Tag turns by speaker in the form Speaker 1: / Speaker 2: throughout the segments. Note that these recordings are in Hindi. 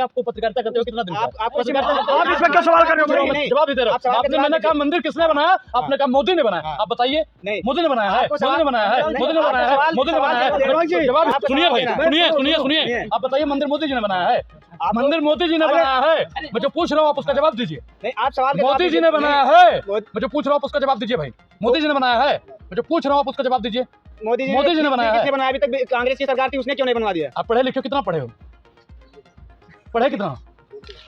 Speaker 1: आपको पत्रकारिता करते हो कितना दिन?
Speaker 2: आप
Speaker 1: इस पे
Speaker 2: क्यों सवाल कर रहे हो?
Speaker 1: जवाब दे रहे हो। आपने, मैंने कहा मंदिर किसने बनाया? आपने कहा मोदी ने बनाया। आप बताइए। मोदी ने बनाया है, मोदी ने बनाया है, मोदी ने बनाया है, मोदी ने बनाया है। जवाब सुनिए भाई, सुनिए। आप बताइए मंदिर मोदी जी ने बनाया है? मंदिर मोदी जी ने बनाया है। मैं जो पूछ रहा हूँ आप उसका जवाब दीजिए।
Speaker 2: नहीं, आप सवाल
Speaker 1: मोदी जी ने बनाया है। मैं जो पूछ रहा हूँ आप उसका जवाब दीजिए भाई। मोदी जी ने बनाया है। मैं जो पूछ रहा हूँ आप उसका जवाब दीजिए। मोदी जी ने बनाया है।
Speaker 2: किसने बनाया? अभी तक कांग्रेस की सरकार थी, उसने क्यों नहीं बनवा दिया?
Speaker 1: आप पढ़े लिखे कितना पढ़े हो? पढ़े कितना?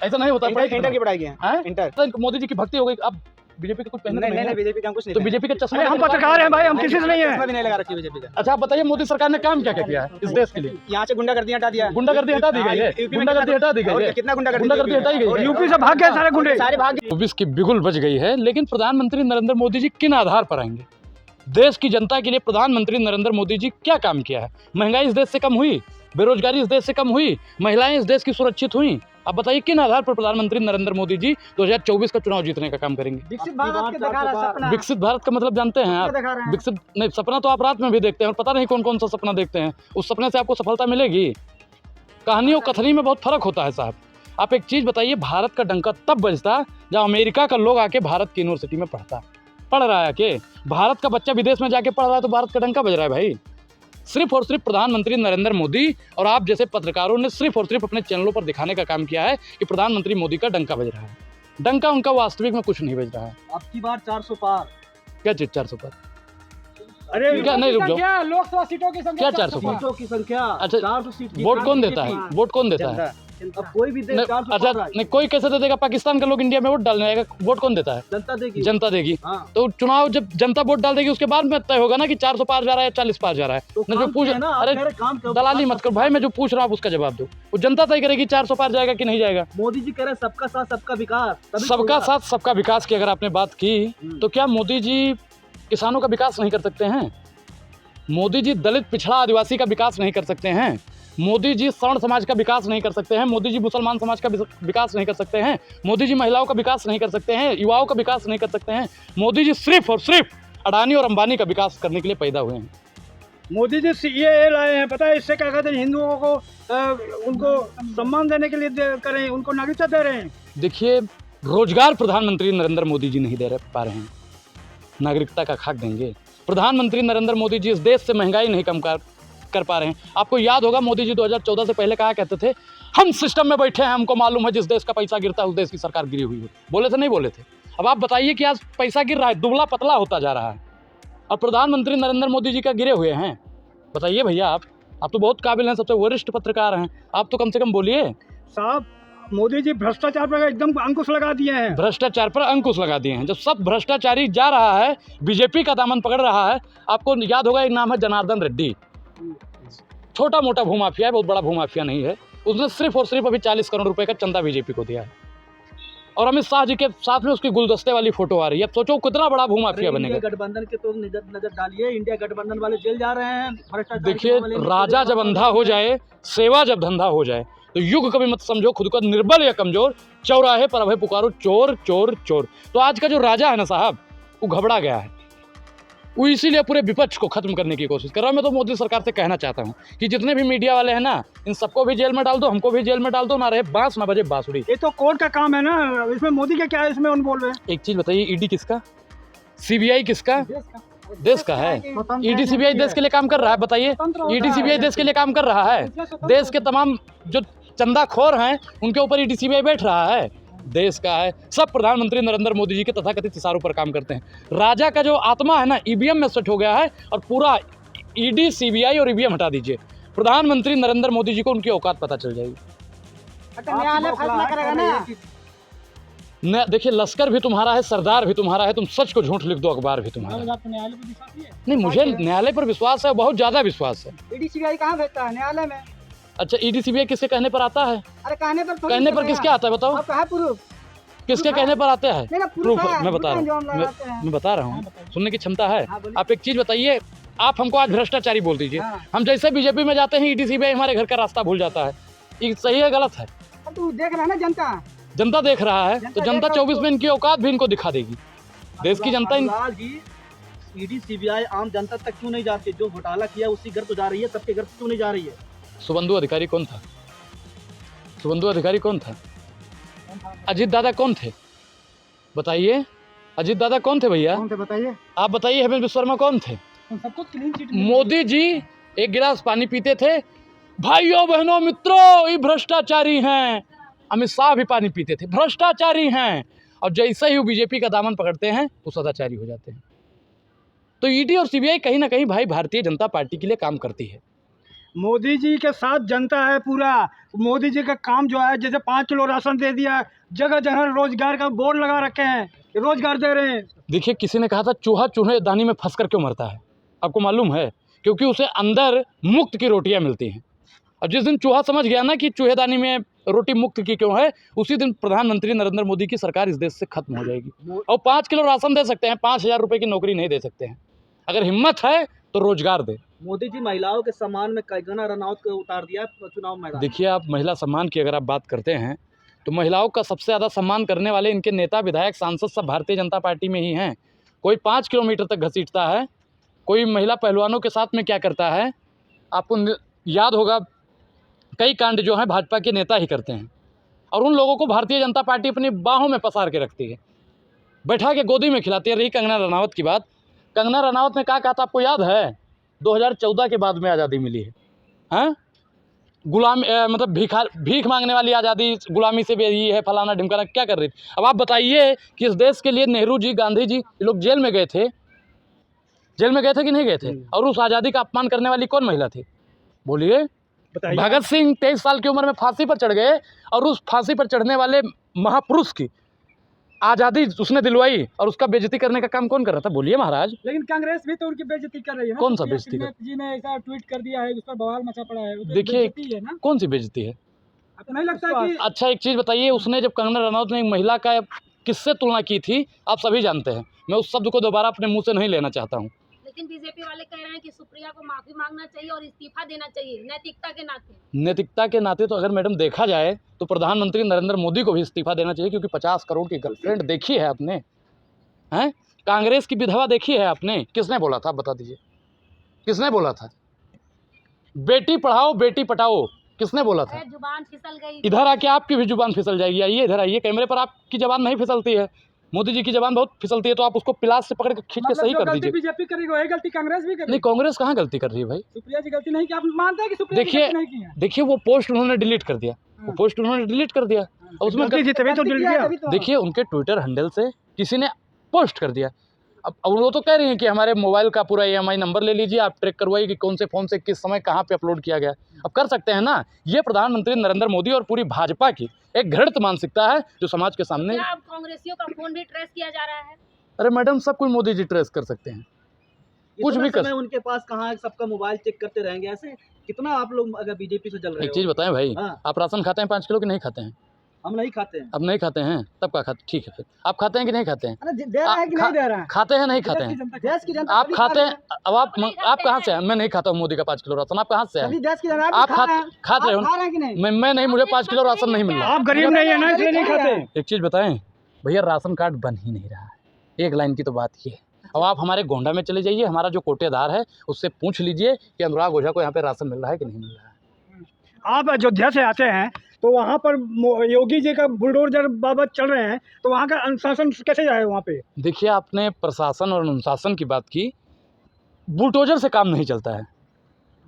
Speaker 1: ऐसा नहीं होता।
Speaker 2: इंटर की पढ़ाई की है। इंटर।
Speaker 1: मोदी जी की भक्ति हो गई। अब बीजेपी का कुछ पहनना
Speaker 2: नहीं, बीजेपी का कुछ नहीं।
Speaker 1: तो बीजेपी का चश्मा,
Speaker 2: हम पत्रकार हैं भाई, हम किसी से नहीं है। भी नहीं लगा रखी बीजेपी का।
Speaker 1: अच्छा आप बताइए मोदी सरकार ने काम क्या क्या किया है इस देश के लिए?
Speaker 2: यहाँ से गुंडागर्दी हटा दिया।
Speaker 1: गुंडागर्दी हटा दी गई है। गुंडागर्दी हटा दी गई है।
Speaker 2: कितना
Speaker 1: गुंडागर्दी हटाई गई है।
Speaker 2: यूपी से भाग गए सारे गुंडे, सारे भाग गए।
Speaker 1: 24 की बिगुल बज गई है। लेकिन प्रधानमंत्री नरेंद्र मोदी जी किन आधार पर आएंगे? देश की जनता के लिए प्रधानमंत्री नरेंद्र मोदी जी क्या काम किया है? महंगाई इस देश से कम हुई? बेरोजगारी इस देश से कम हुई? महिलाएं इस देश की सुरक्षित हुई? आप बताइए किन आधार पर प्रधानमंत्री नरेंद्र मोदी जी 2024 का चुनाव जीतने का काम करेंगे?
Speaker 2: विकसित भारत के दिखा रहा है सपना।
Speaker 1: विकसित भारत का मतलब जानते हैं आप? विकसित नहीं, सपना तो आप रात में भी देखते हैं और पता नहीं कौन कौन सा सपना देखते हैं। उस सपने से आपको सफलता मिलेगी? कहानी और कथनी में बहुत फर्क होता है साहब। आप एक चीज़ बताइए, भारत का डंका तब बजता जब अमेरिका का लोग आके भारत की यूनिवर्सिटी में पढ़ रहा है कि भारत का बच्चा विदेश में जाके पढ़ रहा है तो भारत का डंका बज रहा है भाई। सिर्फ और सिर्फ प्रधानमंत्री नरेंद्र मोदी और आप जैसे पत्रकारों ने सिर्फ और सिर्फ अपने चैनलों पर दिखाने का काम किया है कि प्रधानमंत्री मोदी का डंका बज रहा है। डंका उनका वास्तविक में कुछ नहीं बज रहा है।
Speaker 2: अब की बार 400 पार।
Speaker 1: क्या चीज 400 पर?
Speaker 2: अरे
Speaker 1: क्या नहीं, रुक जाओ।
Speaker 2: लोकसभा सीटों की संख्या,
Speaker 1: क्या 400 पार?
Speaker 2: सीटों की संख्या।
Speaker 1: अच्छा
Speaker 2: 400 सीट।
Speaker 1: वोट कौन देता है? वोट कौन देता है?
Speaker 2: अब कोई भी
Speaker 1: नहीं, अच्छा नहीं, कोई कैसे दे देगा? पाकिस्तान का लोग इंडिया में वोट डालने आएगा, वोट कौन देता है?
Speaker 2: जनता देगी।
Speaker 1: जनता देगी।
Speaker 2: हाँ।
Speaker 1: तो चुनाव जब जनता वोट डाल देगी उसके बाद में तय होगा ना कि 400 पार जा रहा है, 40 पार जा रहा है।
Speaker 2: तो
Speaker 1: मैं जो पूछ, अरे दलाली मत करो भाई, मैं जो पूछ रहा हूँ आप उसका जवाब दो। वो जनता तय करेगी 400 पार जाएगा कि नहीं जाएगा।
Speaker 2: मोदी जी कह रहे सबका साथ सबका विकास।
Speaker 1: सबका साथ सबका विकास की अगर आपने बात की तो क्या मोदी जी किसानों का विकास नहीं कर सकते हैं? मोदी जी दलित पिछड़ा आदिवासी का विकास नहीं कर सकते हैं? मोदी जी सवर्ण समाज का विकास नहीं कर सकते हैं? मोदी जी मुसलमान समाज का विकास नहीं कर सकते हैं? मोदी जी महिलाओं का विकास नहीं कर सकते हैं? युवाओं का विकास नहीं कर सकते हैं? मोदी जी सिर्फ और सिर्फ अडानी और अंबानी का विकास करने के लिए पैदा हुए हैं।
Speaker 2: मोदी जी सीएए लाए हैं, पता है इससे क्या कहते हैं? हिंदुओं को उनको सम्मान देने के लिए करें, उनको नागरिकता दे रहे हैं।
Speaker 1: देखिए रोजगार प्रधानमंत्री नरेंद्र मोदी जी नहीं दे पा रहे हैं, नागरिकता का खाक देंगे? प्रधानमंत्री नरेंद्र मोदी जी इस देश से महंगाई नहीं कम कर पा रहे हैं। आपको याद होगा मोदी जी 2014 से पहले कहा करते थे हम सिस्टम में बैठे हैं, हमको मालूम है जिस देश का पैसा गिरता है उस देश की सरकार गिरी हुई है। बोले थे नहीं बोले थे? अब आप बताइए कि आज पैसा गिर रहा है, दुबला पतला होता जा रहा है और प्रधानमंत्री नरेंद्र मोदी जी का गिरे हुए हैं। बताइए भैया, आप तो बहुत काबिल हैं, सबसे वरिष्ठ पत्रकार हैं, आप तो कम से कम बोलिए।
Speaker 2: साहब मोदी जी भ्रष्टाचार पर एकदम अंकुश लगा दिए हैं।
Speaker 1: भ्रष्टाचार पर अंकुश लगा दिए हैं। जब सब भ्रष्टाचारी जा रहा है, बीजेपी का दामन पकड़ रहा है। आपको याद होगा एक नाम है जनार्दन रेड्डी, छोटा मोटा भूमाफिया है, बहुत बड़ा भूमाफिया नहीं है। उसने सिर्फ और सिर्फ अभी 40 करोड़ रुपए का चंदा बीजेपी को दिया है और अमित शाह जी के साथ में उसकी गुलदस्ते वाली फोटो आ रही है। सोचो कितना बड़ा भूमाफिया बनेगा।
Speaker 2: गठबंधन के तो नजर डालिए, इंडिया गठबंधन वाले जेल जा रहे हैं।
Speaker 1: देखिए राजा जब अंधा हो जाए, सेवा जब धंधा हो जाए, तो युग कभी मत समझो खुद को निर्बल या कमजोर, चौराहे पर अभय पुकारो चोर चोर चोर। तो आज का जो राजा है ना साहब, वो घबरा गया है, वो इसीलिए पूरे विपक्ष को खत्म करने की कोशिश कर रहा है। मैं तो मोदी सरकार से कहना चाहता हूँ कि जितने भी मीडिया वाले हैं ना, इन सबको भी जेल में डाल दो, हमको भी जेल में डाल दो, ना रहे बांस ना बजे बांसुरी।
Speaker 2: ये तो कोर्ट का काम है ना, इसमें मोदी का क्या है? इसमें उन बोल रहे हैं।
Speaker 1: एक चीज बताइए, ईडी किसका, सीबीआई किसका? देश का है। ईडी सीबीआई देश के लिए काम कर रहा है, बताइए। ईडी सीबीआई देश के लिए काम कर रहा है। देश के तमाम जो चंदाखोर हैं उनके ऊपर ईडी सीबीआई बैठ रहा है, देश का है। सब प्रधानमंत्री नरेंद्र मोदी जी के तथाकथित इशारों पर काम करते हैं। राजा का जो आत्मा है ना, ईवीएम में सेट हो गया है और पूरा ईडी सीबीआई और ईवीएम हटा दीजिए, प्रधानमंत्री नरेंद्र मोदी जी को उनकी औकात पता चल जाएगी।
Speaker 2: न्यायालय फैसला करेगा ना।
Speaker 1: देखिए लश्कर भी तुम्हारा है, सरदार भी तुम्हारा है, तुम सच को झूठ लिख दो, अखबार भी तुम्हारा है। नहीं, मुझे न्यायालय पर विश्वास है, बहुत ज्यादा विश्वास है।
Speaker 2: ईडी सीबीआई कहाँ भेजता है? न्यायालय में।
Speaker 1: अच्छा ईडी सीबीआई किसके कहने पर आता है?
Speaker 2: अरे कहने पर
Speaker 1: किसके आता है बताओ? किसके कहने पर आते हैं? प्रूफ मैं बता रहा हूँ, मैं बता रहा हूँ, सुनने की क्षमता है। आप एक चीज बताइए, आप हमको आज भ्रष्टाचारी बोल दीजिए, हम जैसे बीजेपी में जाते हैं ईडी सीबीआई हमारे घर का रास्ता भूल जाता है। ये सही है गलत है?
Speaker 2: तू देख रहा है ना,
Speaker 1: जनता देख रहा है, तो जनता 24 में इनकी औकात भी इनको दिखा देगी। देश की जनता
Speaker 2: ईडी सीबीआई आम जनता तक क्यों नहीं जाती? जो घोटाला किया उसी घर तो जा रही है, सबके घर क्यों नहीं जा रही है?
Speaker 1: शुभेंदु अधिकारी कौन था? शुभेंदु अधिकारी कौन था? अजीत दादा कौन थे बताइए? अजीत दादा कौन थे भैया?
Speaker 2: कौन थे बताइए?
Speaker 1: आप बताइए। हेमंत विश्व शर्मा कौन थे?
Speaker 2: सबको क्लीन चिट
Speaker 1: मोदी जी एक गिलास पानी पीते थे। भाइयों बहनों मित्रों, ये भ्रष्टाचारी हैं। अमित शाह भी पानी पीते थे, भ्रष्टाचारी हैं। और जैसे ही वो बीजेपी का दामन पकड़ते हैं वो सदाचारी हो जाते हैं। तो ईडी और सीबीआई कहीं ना कहीं भाई भारतीय जनता पार्टी के लिए काम करती है।
Speaker 2: मोदी जी के साथ जनता है पूरा। मोदी जी का काम जो है, जैसे 5 किलो राशन दे दिया, जगह जगह रोजगार का बोर्ड लगा रखे हैं, रोजगार दे रहे हैं।
Speaker 1: देखिए, किसी ने कहा था चूहा चूहेदानी में फंस कर क्यों मरता है? आपको मालूम है? क्योंकि उसे अंदर मुफ्त की रोटियां मिलती हैं। और जिस दिन चूहा समझ गया ना कि चूहेदानी में रोटी मुफ्त की क्यों है, उसी दिन प्रधानमंत्री नरेंद्र मोदी की सरकार इस देश से खत्म हो जाएगी। और 5 किलो राशन दे सकते हैं, 5,000 रुपये की नौकरी नहीं दे सकते हैं। अगर हिम्मत है तो रोजगार दे।
Speaker 3: मोदी जी महिलाओं के सम्मान में कंगना रनौत को उतार दिया चुनाव मैदान।
Speaker 1: देखिए, आप महिला सम्मान की अगर आप बात करते हैं तो महिलाओं का सबसे ज़्यादा सम्मान करने वाले इनके नेता विधायक सांसद सब भारतीय जनता पार्टी में ही हैं। कोई 5 किलोमीटर तक घसीटता है, कोई महिला पहलवानों के साथ में क्या करता है। आपको याद होगा, कई कांड जो हैं भाजपा के नेता ही करते हैं। और उन लोगों को भारतीय जनता पार्टी अपनी बाहों में पसार के रखती है, बैठा के गोदी में खिलाती है। रही कंगना रनावत की बात, कंगना रनावत ने क्या कहा था आपको याद है? 2014 के बाद में आज़ादी मिली है। हैं? गुलाम मतलब भीख मांगने वाली आज़ादी, गुलामी से बेरी है, फलाना ढिमकाना, क्या कर रही थी? अब आप बताइए कि इस देश के लिए नेहरू जी, गांधी जी, ये लोग जेल में गए थे। जेल में गए थे कि नहीं गए थे? और उस आज़ादी का अपमान करने वाली कौन महिला थी? बोलिए। भगत सिंह 23 साल की उम्र में फांसी पर चढ़ गए, और उस फांसी पर चढ़ने वाले महापुरुष की आज़ादी उसने दिलवाई, और उसका बेइज्जती करने का काम कौन कर रहा था? बोलिए महाराज।
Speaker 2: लेकिन कांग्रेस भी तो उनकी बेइज्जती कर रही है ना।
Speaker 1: कौन सा बेइज्जती
Speaker 2: जी ने ऐसा ट्वीट कर दिया है, उस पर बवाल मचा पड़ा है।
Speaker 1: देखिए,
Speaker 2: है ना?
Speaker 1: कौन सी बेइज्जती है?
Speaker 2: आपको नहीं लगता कि
Speaker 1: अच्छा, एक चीज़ बताइए, उसने जब कंगना रनौत ने एक महिला का किससे तुलना की थी, आप सभी जानते हैं। मैं उस शब्द को दोबारा अपने मुंह से नहीं लेना चाहता हूँ।
Speaker 4: लेकिन बीजेपी वाले कह रहे हैं कि सुप्रिया को माफी मांगना चाहिए और इस्तीफा देना चाहिए नैतिकता के नाते।
Speaker 1: नैतिकता के नाते तो अगर मैडम देखा जाए तो प्रधानमंत्री नरेंद्र मोदी को भी इस्तीफा देना चाहिए, क्योंकि 50 करोड़ की गर्लफ्रेंड देखी है आपने? हैं? कांग्रेस की विधवा देखी है आपने? किसने बोला था, बता दीजिए, किसने बोला था? बेटी पढ़ाओ बेटी पटाओ, किसने बोला था?
Speaker 4: जुबान फिसल गई।
Speaker 1: इधर आके आपकी भी जुबान फिसल जाएगी। आइए इधर आइए, कैमरे पर आपकी जबान नहीं फिसलती है, मोदी जी की जबान बहुत फिसलती है। तो आप उसको पिलास से पकड़ के खींच के सही कर दीजिए।
Speaker 2: बीजेपी करेगी वही गलती कांग्रेस भी करेगी।
Speaker 1: नहीं, कांग्रेस कहाँ गलती कर रही है भाई?
Speaker 2: सुप्रिया जी गलती नहीं की, आप मानते हैं कि सुप्रिया जी गलती नहीं की है?
Speaker 1: देखिए, वो पोस्ट उन्होंने डिलीट कर दिया, वो पोस्ट उन्होंने डिलीट कर दिया, और उसमें देखिए उनके ट्विटर हैंडल से किसी ने पोस्ट कर दिया। अब वो तो कह रही हैं कि हमारे मोबाइल का पूरा EMI नंबर ले लीजिए, आप ट्रैक करवाइए कि कौन से फ़ोन से किस समय कहाँ पे अपलोड किया गया। अब कर सकते हैं ना। ये प्रधानमंत्री नरेंद्र मोदी और पूरी भाजपा की एक घृणित मानसिकता है जो समाज के सामने।
Speaker 4: क्या अब कांग्रेसियों का फोन भी ट्रेस किया जा रहा है?
Speaker 1: अरे मैडम, सब कुछ मोदी जी ट्रेस कर सकते हैं, कुछ भी कर।
Speaker 3: उनके पास कहाँ सबका मोबाइल चेक करते रहेंगे? ऐसे कितना आप लोग अगर बीजेपी से जल रहे हो?
Speaker 1: एक चीज़ बताएं भाई, आप राशन खाते हैं 5 किलो की नहीं खाते हैं?
Speaker 3: हम नहीं खाते हैं।
Speaker 1: अब नहीं खाते हैं, तब क्या खाते? ठीक है, फिर आप खाते हैं कि नहीं खाते हैं?
Speaker 2: दे रहा है कि नहीं दे रहा है?
Speaker 1: खाते हैं नहीं खाते हैं?
Speaker 2: देश की जनता
Speaker 1: आप खाते हैं? अब आप कहाँ से हैं? मैं नहीं खाता हूँ मोदी का 5 किलो राशन। आप कहाँ से हैं?
Speaker 2: देश की जनता
Speaker 1: आप खाते रहे हो? मैं नहीं, मुझे 5 किलो राशन नहीं मिल रहा।
Speaker 2: आप गरीब नहीं है ना, इसलिए नहीं खाते।
Speaker 1: एक चीज़ बताएं भैया, राशन कार्ड बन ही नहीं रहा है। एक लाइन की तो बात ये है। अब आप हमारे गोंडा में चले जाइए, हमारा जो कोटेदार है उससे पूछ लीजिए कि अनुराग ओझा को यहाँ पे राशन मिल रहा है कि नहीं मिल रहा है।
Speaker 2: आप अयोध्या से आते हैं तो वहाँ पर योगी जी का बुलडोजर बाबत चल रहे हैं, तो वहाँ का अनुशासन कैसे जाए वहाँ पे?
Speaker 1: देखिए, आपने प्रशासन और अनुशासन की बात की, बुलडोजर से काम नहीं चलता है।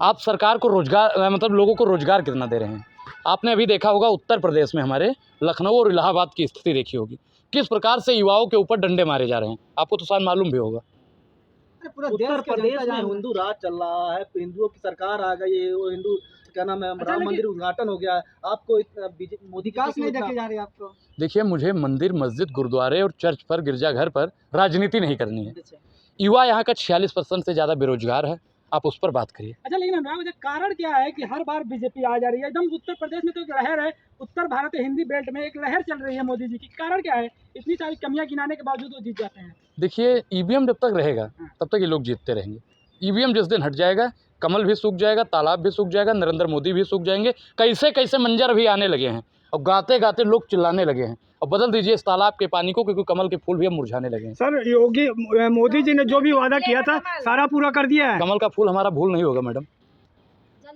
Speaker 1: आप सरकार को रोजगार, मतलब लोगों को रोजगार कितना दे रहे हैं? आपने अभी देखा होगा उत्तर प्रदेश में हमारे लखनऊ और इलाहाबाद की स्थिति देखी होगी, किस प्रकार से युवाओं के ऊपर डंडे मारे जा रहे हैं। आपको तो शायद मालूम भी होगा।
Speaker 3: उत्तर प्रदेश में हिंदू राज चल रहा है, हिंदुओं की सरकार आ गई है, वो हिंदू क्या नाम है, राम मंदिर उद्घाटन हो गया है। आपको मोदी विकास नहीं देखे जा रही है आपको?
Speaker 1: देखिए, मुझे मंदिर, मस्जिद, गुरुद्वारे और चर्च पर, गिरजाघर पर राजनीति नहीं करनी है। युवा यहाँ का 46% से ज़्यादा बेरोजगार है, आप उस पर बात करिए।
Speaker 2: अच्छा, लेकिन अनुराग, कारण क्या है कि हर बार बीजेपी आ जा रही है? एकदम उत्तर प्रदेश में तो एक लहर है, उत्तर भारत हिंदी बेल्ट में एक लहर चल रही है मोदी जी की। कारण क्या है? इतनी सारी कमियां गिनाने के बावजूद वो जीत जाते हैं।
Speaker 1: देखिए, EVM जब तक रहेगा तब तक ये लोग जीतते रहेंगे। EVM जिस दिन हट जाएगा, कमल भी सूख जाएगा, तालाब भी सूख जाएगा, नरेंद्र मोदी भी सूख जाएंगे। कैसे कैसे मंजर भी आने लगे हैं, और गाते गाते लोग चिल्लाने लगे हैं। और बदल दीजिए इस तालाब के पानी को, क्योंकि कमल के फूल भी अब मुरझाने लगे हैं।
Speaker 2: सर, मोदी जी ने जो भी वादा किया था सारा पूरा कर दिया है।
Speaker 1: कमल का फूल हमारा भूल नहीं होगा मैडम।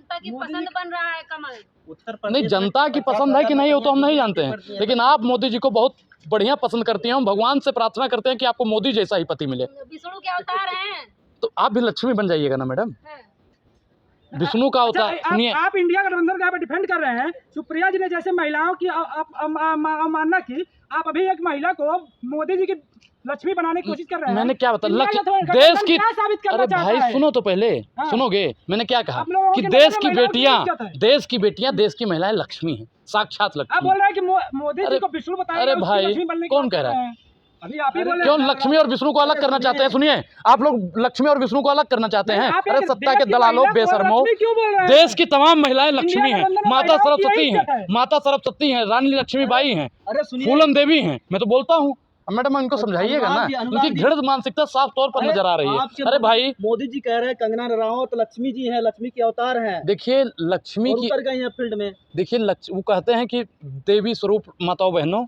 Speaker 4: जनता की पसंद बन रहा है कमल।
Speaker 3: उत्तर
Speaker 1: नहीं, जनता की पसंद है कि नहीं वो तो हम नहीं जानते हैं, लेकिन आप मोदी जी को बहुत बढ़िया पसंद करती हैं। हम भगवान से प्रार्थना करते हैं कि आपको मोदी जैसा ही पति मिले।
Speaker 4: विष्णु के अवतार हैं।
Speaker 1: तो आप भी लक्ष्मी बन जाइएगा ना मैडम। विष्णु का
Speaker 2: अच्छा,
Speaker 1: अवतार सुनिए।
Speaker 2: आप इंडिया गठबंधन का डिफेंड कर रहे हैं। सुप्रिया जी ने जैसे महिलाओं की अवमानना की, आप अभी एक महिला को मोदी जी की लक्ष्मी बनाने की कोशिश कर रहे हैं।
Speaker 1: मैंने क्या बताया?
Speaker 2: इंडिया गठबंधन
Speaker 1: देश की,
Speaker 2: क्या साबित करना
Speaker 1: अरे
Speaker 2: चाहता
Speaker 1: भाई
Speaker 2: है?
Speaker 1: सुनो तो पहले,
Speaker 2: हाँ।
Speaker 1: सुनोगे मैंने क्या कहा
Speaker 2: आप लोगों
Speaker 1: कि
Speaker 2: के
Speaker 1: देश
Speaker 2: नजर
Speaker 1: की
Speaker 2: में महिलाओं की
Speaker 1: बेटियां,
Speaker 2: इज्जत है।
Speaker 1: देश की बेटियां, देश की महिलाएं लक्ष्मी हैं, साक्षात
Speaker 2: आप
Speaker 1: लक्ष्मी।
Speaker 2: बोल रहे हैं कि मोदी जी
Speaker 1: अरे-
Speaker 2: को विष्णु बताया,
Speaker 1: अरे
Speaker 2: उसकी
Speaker 1: भाई,
Speaker 2: लक्ष्मी बनने की
Speaker 1: कौन
Speaker 2: बात
Speaker 1: कह रहा है?
Speaker 2: हैं। अभी आप ही बोल रहे
Speaker 1: क्यों
Speaker 2: हैं।
Speaker 1: लक्ष्मी और विष्णु को अलग करना चाहते हैं? सुनिए, आप लोग लक्ष्मी और विष्णु को अलग करना चाहते हैं।
Speaker 2: आप
Speaker 1: अरे
Speaker 2: एक
Speaker 1: सत्ता
Speaker 2: देश
Speaker 1: के
Speaker 2: की
Speaker 1: दलालों,
Speaker 2: महिला को
Speaker 1: बेशर्मो,
Speaker 2: लक्ष्मी क्यों बोल रहे हैं?
Speaker 1: देश की तमाम महिलाएं लक्ष्मी
Speaker 2: इंडिया
Speaker 1: हैं।
Speaker 2: गठबंधन में
Speaker 1: माता
Speaker 2: महिलाओं की
Speaker 1: सरस्वती
Speaker 2: यही
Speaker 1: हैं,
Speaker 2: इज्जत है।
Speaker 1: माता सरस्वती हैं, रानी लक्ष्मीबाई हैं,
Speaker 3: अरे सुनिए,
Speaker 1: फूलन देवी हैं। मैं तो बोलता हूँ मैडम, इनको समझाइएगा ना,
Speaker 3: अनुराग
Speaker 1: उनकी
Speaker 3: जी,
Speaker 1: घृण मानसिकता साफ तौर पर
Speaker 3: अरे
Speaker 1: नजर आ रही है।
Speaker 3: आपके
Speaker 1: अरे भाई
Speaker 3: मोदी जी कह रहे हैं कंगना रनावत लक्ष्मी जी हैं, लक्ष्मी के अवतार हैं,
Speaker 1: देखिए, लक्ष्मी
Speaker 3: और
Speaker 1: की,
Speaker 3: उतर गई हैं फील्ड में।
Speaker 1: देखिए वो कहते हैं कि देवी स्वरूप माताओं बहनों,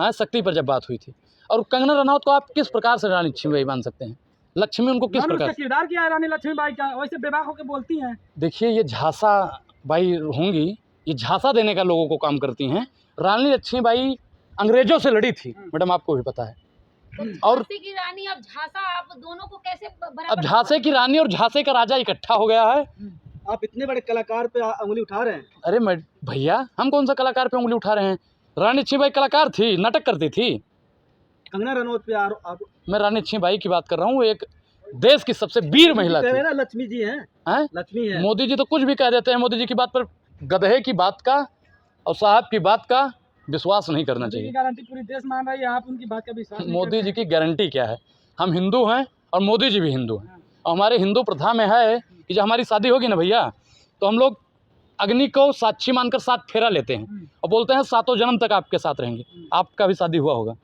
Speaker 1: हाँ, शक्ति पर जब बात हुई थी। और कंगना रनावत को आप किस प्रकार से रानी लक्ष्मीबाई मान सकते हैं? लक्ष्मी उनको किस प्रकार?
Speaker 2: किरदार किया है रानी लक्ष्मीबाई का, वैसे बेबाक होकर बोलती हैं।
Speaker 1: देखिए, ये झांसा बाई होंगी, ये झांसा देने का लोगों को काम करती हैं। रानी लक्ष्मीबाई अंग्रेजों से लड़ी थी मैडम, आपको भी पता है। और
Speaker 4: झांसी की रानी अब झांसा, आप दोनों को कैसे
Speaker 1: अब
Speaker 4: बराबर?
Speaker 1: झांसे की रानी और झांसे का राजा इकट्ठा हो गया है।
Speaker 3: आप इतने बड़े कलाकार पे उंगली उठा रहे हैं।
Speaker 1: अरे भैया, हम कौन सा कलाकार पे उंगली उठा रहे हैं? रानी लक्ष्मीबाई कलाकार थी, नाटक करती थी।
Speaker 3: कंगना रनौत पे
Speaker 1: मैं रानी लक्ष्मीबाई की बात कर रहा हूँ, एक देश की सबसे वीर महिला थी।
Speaker 3: ना लक्ष्मी जी हैं, लक्ष्मी है।
Speaker 1: मोदी जी तो कुछ भी कह देते हैं। मोदी जी की बात पर गधे की बात का और साहब की बात का विश्वास नहीं करना चाहिए।
Speaker 2: गारंटी पूरी देश मान रही है, आप उनकी बात का विश्वास नहीं
Speaker 1: मोदी
Speaker 2: करते
Speaker 1: जी की गारंटी क्या है? हम हिंदू हैं और मोदी जी भी हिंदू हैं। और हमारे हिंदू प्रथा में है कि जब हमारी शादी होगी ना भैया, तो हम लोग अग्नि को साक्षी मानकर 7 फेरा लेते हैं और बोलते हैं 7 जन्म तक आपके साथ रहेंगे। आपका भी शादी हुआ होगा,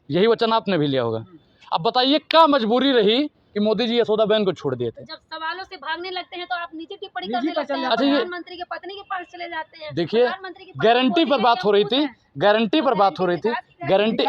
Speaker 1: यही वचन आपने भी लिया होगा। अब बताइए क्या मजबूरी रही कि मोदी जी यशोदा बहन को छोड़ दिए थे?
Speaker 4: जब सवालों से भागने लगते हैं तो आप नीचे टिप्पणी
Speaker 2: निजी
Speaker 4: करने
Speaker 2: पर
Speaker 4: लगते हैं।
Speaker 2: चल
Speaker 1: जाते हैं।
Speaker 4: प्रधानमंत्री के पत्नी के पास चले जाते हैं।
Speaker 1: देखिए,
Speaker 4: प्रधानमंत्री की पत्नी
Speaker 1: गारंटी
Speaker 4: मोदी
Speaker 1: पर
Speaker 4: जी
Speaker 1: बात
Speaker 4: क्या
Speaker 1: हो रही
Speaker 4: पूछ
Speaker 1: थी,
Speaker 4: है?
Speaker 1: गारंटी पर बात हो रही थी, गारंटी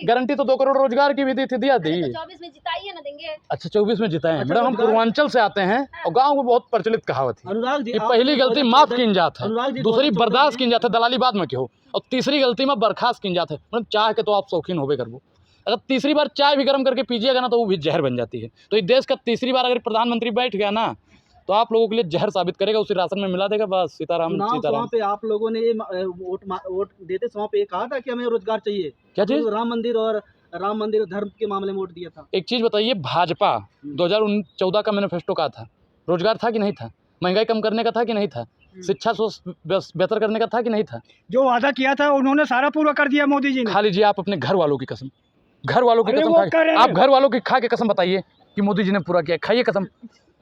Speaker 1: गारंटी तो 2 करोड़ रोजगार की भी दी थी, दिया दी।
Speaker 4: 24 में जिताइए ना देंगे।
Speaker 1: अच्छा, 24 में जिताए हैं मैडम। हम पूर्वांचल से आते हैं और गांव में बहुत प्रचलित कहावत है
Speaker 3: अनुराग जी,
Speaker 1: कि पहली गलती माफ की जात है,
Speaker 3: अनुराग जी,
Speaker 1: दूसरी
Speaker 3: 2014
Speaker 1: बर्दाश्त की जात है, दलाली बाद में क्यों, और तीसरी गलती में बर्खास्त की जात है। मतलब चाय के तो आप शौकीन होबे करबो, अगर तीसरी बार चाय भी गर्म करके पीजिएगा ना तो वो भी जहर बन जाती है। तो इस देश का तीसरी बार अगर प्रधानमंत्री बैठ गया ना तो आप लोगों के लिए जहर साबित करेगा, उसी राशन में मिला देगा। बस सीताराम
Speaker 3: चुनाव
Speaker 1: सीताराम।
Speaker 3: सभा पे आप लोगों ने वोट देते समय पे ये कहा था कि हमें रोजगार चाहिए।
Speaker 1: क्या चीज?
Speaker 3: राम मंदिर धर्म के मामले में वोट दिया था।
Speaker 1: एक चीज़ बताइए, भाजपा 2014 का मैनिफेस्टो का था, रोजगार था कि नहीं था? महंगाई कम करने का था कि नहीं था? शिक्षा बेहतर करने का था कि नहीं था?
Speaker 2: जो वादा किया था उन्होंने सारा पूरा कर दिया मोदी जी ने।
Speaker 1: खा लीजिए आप अपने घर वालों की कसम, घर वालों की
Speaker 2: अरे
Speaker 1: कसम
Speaker 2: वो
Speaker 1: खा
Speaker 2: कर रहे
Speaker 1: के,
Speaker 2: हैं।
Speaker 1: आप घर वालों की खा के कसम बताइए कि मोदी जी ने पूरा किया। खाइए कसम,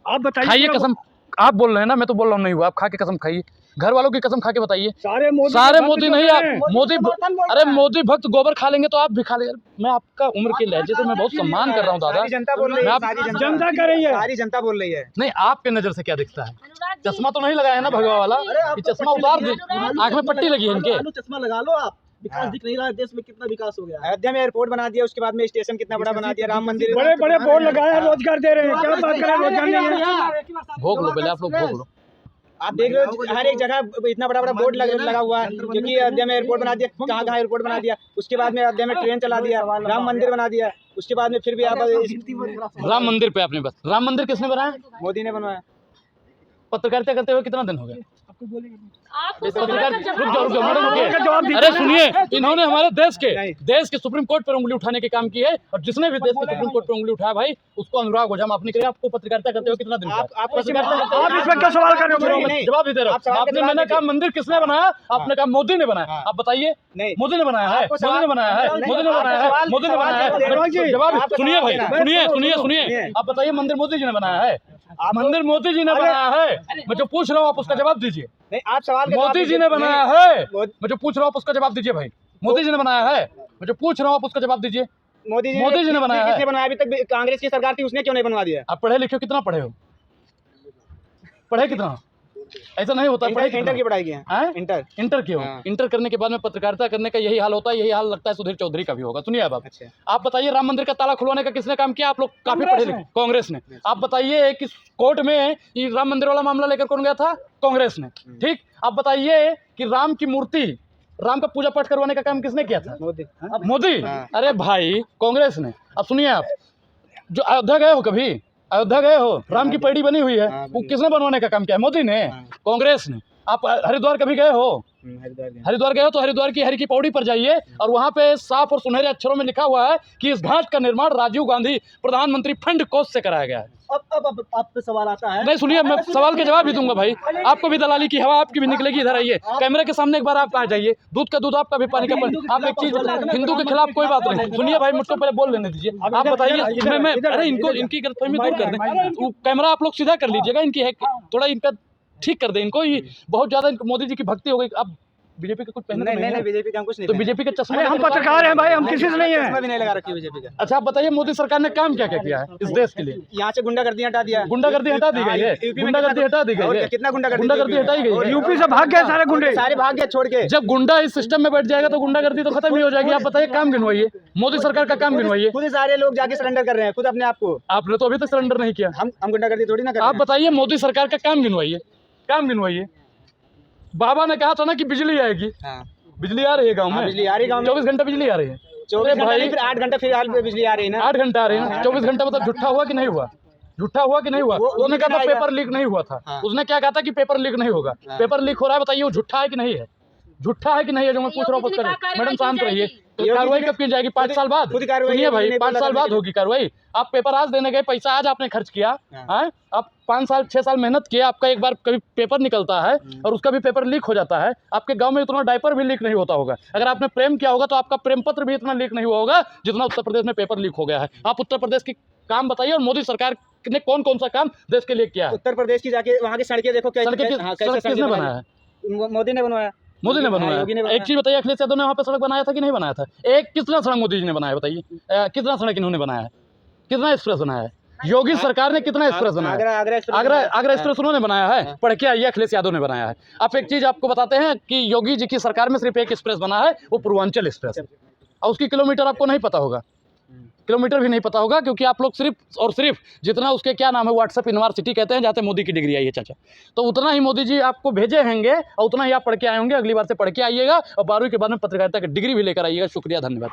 Speaker 2: आप बताइए,
Speaker 1: खाइए कसम। आप बोल रहे हैं ना, मैं तो बोल रहा हूँ नहीं हुआ। आप खा के कसम खाइए, घर वालों की कसम खा के बताइए।
Speaker 2: सारे मोदी
Speaker 1: नहीं, आप मोदी, अरे
Speaker 2: अरे
Speaker 1: मोदी भक्त गोबर खा लेंगे तो आप भी खा लेंगे। मैं आपका उम्र के लहजे से मैं बहुत सम्मान कर रहा हूँ दादा।
Speaker 2: जनता बोल रही
Speaker 1: मैं
Speaker 2: है,
Speaker 1: आप-
Speaker 2: जनता कर रही है।
Speaker 3: सारी जनता बोल रही है।
Speaker 1: नहीं, आपके नज़र से क्या दिखता है?
Speaker 4: अनुराग जी,
Speaker 1: चश्मा तो नहीं लगाया है ना भगवा वाला?
Speaker 3: अरे
Speaker 1: ये चश्मा उतार दे, आँख में पट्टी लगी है इनके।
Speaker 3: आलू चश्मा लगा लो आप। विकास दिख नहीं रहा है, देश में कितना विकास हो गया है।
Speaker 5: अयोध्या में एयरपोर्ट बना दिया, उसके बाद में स्टेशन कितना बड़ा बना दिया, राम मंदिर
Speaker 2: बड़े बड़े बोर्ड लगाया, रोजगार दे रहे हैं। क्या बात करें, रोजगार नहीं है।
Speaker 1: भोग लो पहले, आप लोग भोग लो।
Speaker 5: आप देख रहे हो हर एक जगह इतना बड़ा बड़ा बोर्ड लगा हुआ है, क्योंकि अयोध्या में एयरपोर्ट बना दिया, कहाँ कहाँ एयरपोर्ट बना दिया, उसके बाद में अयोध्या में ट्रेन चला दिया, राम मंदिर बना दिया, उसके बाद में फिर भी आप
Speaker 1: राम मंदिर पे आपने बस, राम मंदिर किसने बनाया?
Speaker 5: मोदी ने बनवाया।
Speaker 1: पत्रकारिता करते हुए कितना दिन हो गया?
Speaker 4: आपको
Speaker 1: पत्रकार,
Speaker 4: सवाल का
Speaker 1: रुक जाओ मैडम, रुकिए।
Speaker 2: जवाब दीजिए।
Speaker 1: अरे सुनिए, इन्होंने हमारे देश के सुप्रीम कोर्ट पर उंगली उठाने के काम की है, और जिसने भी देश के सुप्रीम कोर्ट पर उंगली उठाया भाई उसको अनुराग ओझा माफ नहीं करेगा। आपको पत्रकारिता करते हुए कितना दिन हुआ?
Speaker 5: आप
Speaker 2: इसमें क्या सवाल कर रहे हो?
Speaker 1: जवाब दे रहे
Speaker 5: आप
Speaker 1: हो।
Speaker 5: सवाल का
Speaker 1: आपने,
Speaker 5: जवाब
Speaker 1: मैंने कहा
Speaker 5: दीजिए।
Speaker 1: मंदिर किसने बनाया? आपने कहा मोदी ने बनाया।
Speaker 5: हाँ।
Speaker 1: आप बताइए,
Speaker 5: नहीं,
Speaker 1: मोदी ने बनाया है,
Speaker 5: आपको
Speaker 1: मोदी ने बनाया है,
Speaker 5: नहीं,
Speaker 1: मोदी ने बनाया है,
Speaker 5: सवाल-
Speaker 1: मोदी ने
Speaker 5: सवाल
Speaker 1: बनाया
Speaker 5: जवाब
Speaker 1: है।
Speaker 5: दे-
Speaker 1: जवाब
Speaker 5: आपको
Speaker 1: सुनिए भाई,
Speaker 5: सवाल
Speaker 1: सुनिए सुनिए
Speaker 5: सुनिए।
Speaker 1: सुनिए। आप बताइए, मंदिर मोदी जी ने बनाया है, मंदिर मोदी जी ने बनाया है। मैं जो पूछ रहा हूँ आप उसका जवाब दीजिए।
Speaker 5: नहीं, आप सवाल का जवाब
Speaker 1: मोदी जी
Speaker 5: दीजिए।
Speaker 1: ने बनाया
Speaker 5: नहीं,
Speaker 1: है, मैं जो पूछ रहा हूँ आप उसका जवाब दीजिए भाई। मोदी जी ने बनाया है, मैं जो पूछ रहा हूँ आप उसका जवाब दीजिए।
Speaker 5: मोदी
Speaker 1: जी ने बनाया है।
Speaker 5: किसने बनवाया? अभी तक कांग्रेस की सरकार थी, उसने क्यों नहीं बनवा दिया?
Speaker 1: आप पढ़े लिखे हो? कितना पढ़े हो? पढ़े कितना? ऐसा नहीं होता। पढ़ाई
Speaker 5: इंटर की पढ़ाई की है।
Speaker 1: हैं?
Speaker 5: इंटर।
Speaker 1: इंटर क्यों?
Speaker 5: हाँ।
Speaker 1: इंटर करने के बाद में पत्रकारिता करने का यही हाल होता है, यही हाल लगता है सुधीर चौधरी का भी होगा। सुनिए अब
Speaker 5: अच्छा।
Speaker 1: आप बताइए, राम मंदिर का ताला खुलवाने का किसने काम किया? आप लोग काफी पढ़े लिखे, कांग्रेस ने। आप बताइए कि कोर्ट में ये राम मंदिर वाला मामला लेकर कौन गया था? कांग्रेस ने। ठीक, आप बताइए कि राम की मूर्ति, राम का पूजा पाठ करवाने का काम किसने किया था?
Speaker 5: मोदी।
Speaker 1: मोदी।
Speaker 5: हाँ।
Speaker 1: अरे भाई, कांग्रेस ने। अब सुनिए आप, जो अयोध्या गए हो कभी? अयोध्या गए हो? राम की पैड़ी बनी हुई है,
Speaker 5: हाँ,
Speaker 1: वो किसने बनवाने का काम किया? मोदी ने, कांग्रेस ने। आप हरिद्वार कभी गए हो? हरिद्वार गए हो तो हरिद्वार की हरि की पौड़ी पर जाइए और वहाँ पे साफ और सुनहरे अक्षरों में लिखा हुआ है कि इस घाट का निर्माण राजीव गांधी प्रधानमंत्री फंड कोष से कराया गया है।
Speaker 3: अब आप पे सवाल आता है।
Speaker 1: नहीं सुनिए, मैं सवाल के जवाब भी दूंगा भाई। आपको भी दलाली की हवा आपकी भी निकलेगी। इधर आइए, कैमरे के सामने एक बार आप आ जाइए। दूध का दूध, आपका भी पानी का पानी। आप एक चीज बताइए, हिंदू के खिलाफ कोई बात नहीं। सुनिए भाई, मुझको पहले बोल लेने दीजिए। आप बताइए, मैं अरे इनको, इनकी गलतफहमी दूर कर दें। कैमरा आप लोग सीधा कर लीजिएगा, इनकी है थोड़ा, इनका ठीक कर दें इनको। ये बहुत ज्यादा मोदी जी की भक्ति हो गई। अब बीजेपी का कुछ पहने
Speaker 5: नहीं, बीजेपी का हम कुछ नहीं।
Speaker 1: तो बीजेपी का चश्मा,
Speaker 2: हम पत्रकार हैं भाई, हम किसी से नहीं
Speaker 5: चश्मा
Speaker 2: है।
Speaker 5: भी नहीं लगा रखी बीजेपी का।
Speaker 1: अच्छा आप बताइए, मोदी सरकार ने काम क्या क्या किया है इस देश के लिए?
Speaker 5: यहाँ से गुंडागर्दी हटा दिया।
Speaker 1: गुंडागर्दी हटा दी गई है, गुंडागर्दी हटा दी गई है।
Speaker 5: कितना गुंडागर्दी
Speaker 1: हटाई गई है।
Speaker 2: यूपी से भाग गए सारे गुंडे।
Speaker 5: सारे भाग गए छोड़ के।
Speaker 1: जब गुंडा इस सिस्टम में बैठ जाएगा तो गुंडागर्दी तो खत्म ही हो जाएगी। आप बताइए, काम गिनवाइए, मोदी सरकार का काम गिनवाइए।
Speaker 5: खुद सारे लोग जाके सरेंडर कर रहे हैं खुद अपने आप को।
Speaker 1: आपने तो अभी तक सरेंडर नहीं किया।
Speaker 5: हम गुंडागर्दी थोड़ी ना कर रहे
Speaker 1: आप बताइए, मोदी सरकार का काम गिनवाइए, काम गिनवाइए। बाबा ने कहा था ना कि बिजली आएगी,
Speaker 5: हैं।
Speaker 1: बिजली आ रही है गाँव में,
Speaker 5: बिजली आ रही गाँव में।
Speaker 1: 24 घंटे बिजली आ रही है।
Speaker 5: 24 घंटे
Speaker 1: भाई,
Speaker 5: नहीं, फिर 8 घंटे फिलहाल बिजली आ रही है ना।
Speaker 1: 8 घंटे आ रही है, 24 घंटे मतलब झूठा हुआ कि नहीं हुआ? झूठा हुआ कि नहीं हुआ? उसने कहा था पेपर लीक नहीं हुआ था। उसने क्या कहा था कि पेपर लीक नहीं होगा। पेपर लीक हो रहा है, बताइए वो झूठा है कि नहीं है? झूठा है कि नहीं है जो मैं पूछ रहा हूँ? करें मैडम, शांत रहिए। तो कार्रवाई कब की जाएगी? 5 साल बाद। सुनिए भाई, 5 साल बाद होगी कार्रवाई। आप पेपर आज देने गए, पैसा आज आपने खर्च किया है, आप 5 साल 6 साल मेहनत किए, आपका एक बार कभी पेपर निकलता है और उसका भी पेपर लीक हो जाता है। आपके गांव में इतना डायपर भी लीक नहीं होता होगा। अगर आपने प्रेम किया होगा तो आपका प्रेम पत्र भी इतना लीक नहीं हुआ होगा जितना उत्तर प्रदेश में पेपर लीक हो गया है। आप उत्तर प्रदेश की काम बताइए और मोदी सरकार ने कौन कौन सा काम देश के लिए किया है?
Speaker 5: उत्तर प्रदेश की जाके वहाँ की सड़कें देखो,
Speaker 1: सड़क किसने बनाया है?
Speaker 5: मोदी ने बनवाया।
Speaker 1: मोदी ने बनवाया। एक चीज बताइए, अखिलेश यादव ने वहाँ पे सड़क बनाया था कि नहीं बनाया था? एक कितना सड़क मोदी जी ने बनाया बताइए? कितना सड़क इन्होंने बनाया है? कितना एक्सप्रेस बनाया है? योगी सरकार ने कितना एक्सप्रेस बनाया है? आगरा एक्सप्रेस उन्होंने बनाया है। पढ़ के आइए, अखिलेश यादव ने बनाया है। आप एक चीज आपको बताते हैं कि योगी जी की सरकार में सिर्फ एक एक्सप्रेस बना है, वो पूर्वांचल एक्सप्रेस, और उसकी किलोमीटर आपको नहीं पता होगा, किलोमीटर भी नहीं पता होगा, क्योंकि आप लोग सिर्फ और सिर्फ जितना उसके क्या नाम है, व्हाट्सएप यूनिवर्सिटी कहते हैं, जाते मोदी की डिग्री आई है चाचा, तो उतना ही मोदी जी आपको भेजे होंगे और उतना ही आप पढ़ के आए होंगे। अगली बार से पढ़ के आइएगा और 12वीं के बाद में पत्रकारिता की डिग्री भी लेकर आइएगा। शुक्रिया, धन्यवाद।